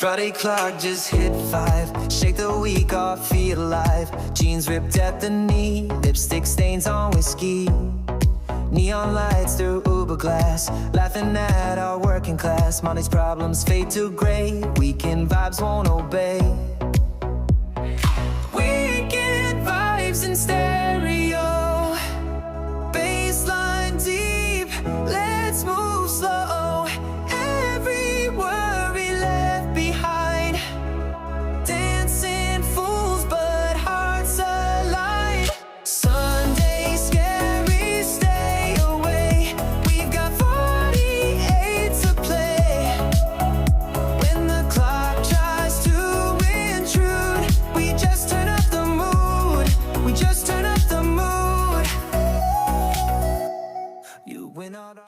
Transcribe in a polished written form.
Friday clock just hit 5. Shake the week off, feel alive. Jeans ripped at the knee, lipstick stains on whiskey. Neon lights through Uber glass, laughing at our working class. Monday's problems fade to gray, weekend vibes won't obey. Weekend vibes in stereo, bassline deep, let's move slow. Every worry left behind, dancing fools but hearts aligned. Sunday scary, stay away, we've got 48 to play. When the clock tries to intrude, we just turn up the mood, we just turn up the mood. You win out.